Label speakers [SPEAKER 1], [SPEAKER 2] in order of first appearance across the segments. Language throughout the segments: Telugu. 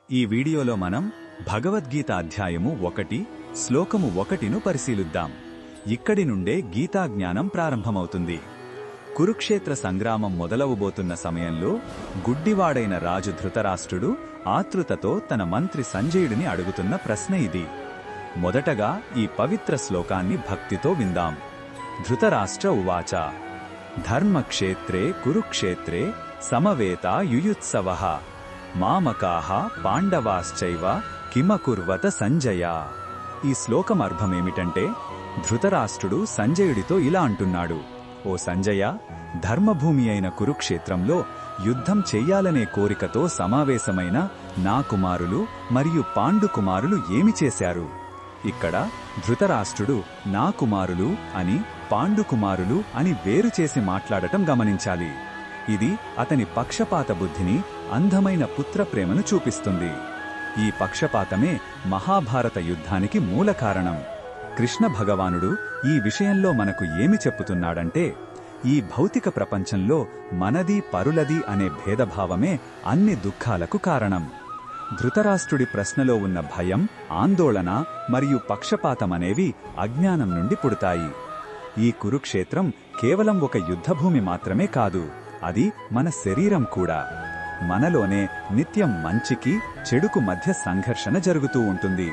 [SPEAKER 1] ఈ వీడియోలో మనం భగవద్గీత అధ్యాయము 1 శ్లోకము 1ను పరిశీలిద్దాం. ఇక్కడి నుండే గీతా జ్ఞానం ప్రారంభమవుతుంది. కురుక్షేత్ర సంగ్రామం మొదలవబోతున్న సమయంలో గుడ్డివాడైన రాజు ధృతరాష్ట్రుడు ఆతృతతో తన మంత్రి సంజయుడిని అడుగుతున్న ప్రశ్న ఇది. మొదటగా ఈ పవిత్ర శ్లోకాన్ని భక్తితో విందాం. ధృతరాష్ట్ర ఉవాచ ధర్మక్షేత్రే కురుక్షేత్రే సమవేతా యుయుత్సవః మామకాః పాండవాశ్చైవ కిమకుర్వత సంజయ. ఈ శ్లోకం అర్థమేమిటంటే, ధృతరాష్ట్రుడు సంజయుడితో ఇలా అంటున్నాడు: ఓ సంజయ, ధర్మభూమి అయిన కురుక్షేత్రంలో యుద్ధం చెయ్యాలనే కోరికతో సమావేశమైన నా కుమారులు మరియు పాండు కుమారులు ఏమి చేశారు? ఇక్కడ ధృతరాష్ట్రుడు నా కుమారులు అని, పాండు కుమారులు అని వేరు చేసి మాట్లాడటం గమనించాలి. ఇది అతని పక్షపాత బుద్ధిని, అందమైన పుత్ర ప్రేమను చూపిస్తుంది. ఈ పక్షపాతమే మహాభారత యుద్ధానికి మూల కారణం. కృష్ణ భగవానుడు ఈ విషయంలో మనకు ఏమి చెప్పుతున్నాడంటే, ఈ భౌతిక ప్రపంచంలో మనది పరులది అనే భేదభావమే అన్ని దుఃఖాలకు కారణం. ధృతరాష్ట్రుడి ప్రశ్నలో ఉన్న భయం, ఆందోళన మరియు పక్షపాతమనేవి అజ్ఞానం నుండి పుడతాయి. ఈ కురుక్షేత్రం కేవలం ఒక యుద్ధభూమి మాత్రమే కాదు, అది మన శరీరం కూడా. మనలోనే నిత్యం మంచికి చెడుకు మధ్య సంఘర్షణ జరుగుతూ ఉంటుంది.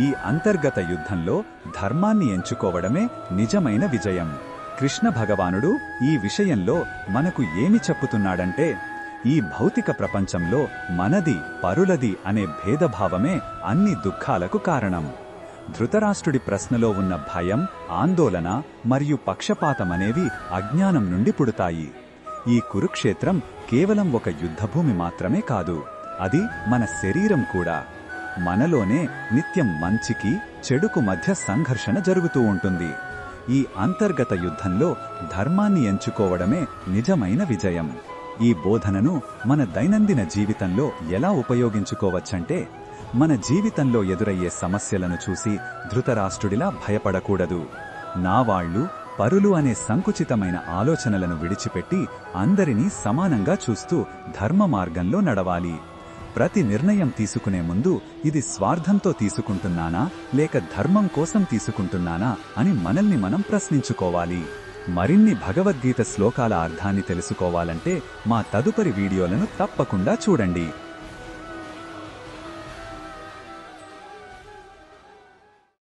[SPEAKER 1] ఈ అంతర్గత యుద్ధంలో ధర్మాన్ని ఎంచుకోవడమే నిజమైన విజయం. కృష్ణ భగవానుడు ఈ విషయంలో మనకు ఏమి చెప్పుతున్నాడంటే, ఈ భౌతిక ప్రపంచంలో మనది పరులది అనే భేదభావమే అన్ని దుఃఖాలకు కారణం. ధృతరాష్ట్రుడి ప్రశ్నలో ఉన్న భయం, ఆందోళన మరియు పక్షపాతమనేవి అజ్ఞానం నుండి పుడతాయి. ఈ కురుక్షేత్రం కేవలం ఒక యుద్ధభూమి మాత్రమే కాదు, అది మన శరీరం కూడా. మనలోనే నిత్యం మంచికి చెడుకు మధ్య సంఘర్షణ జరుగుతూ ఉంటుంది. ఈ అంతర్గత యుద్ధంలో ధర్మాన్ని ఎంచుకోవడమే నిజమైన విజయం. ఈ బోధనను మన దైనందిన జీవితంలో ఎలా ఉపయోగించుకోవచ్చంటే, మన జీవితంలో ఎదురయ్యే సమస్యలను చూసి ధృతరాష్ట్రుడిలా భయపడకూడదు. నా వాళ్ళు పరులు అనే సంకుచితమైన ఆలోచనలను విడిచిపెట్టి అందరినీ సమానంగా చూస్తూ ధర్మ మార్గంలో నడవాలి. ప్రతి నిర్ణయం తీసుకునే ముందు ఇది స్వార్థంతో తీసుకుంటున్నానా లేక ధర్మం కోసం తీసుకుంటున్నానా అని మనల్ని మనం ప్రశ్నించుకోవాలి. మరిన్ని భగవద్గీత శ్లోకాల అర్థాన్ని తెలుసుకోవాలంటే మా తదుపరి వీడియోలను తప్పకుండా చూడండి.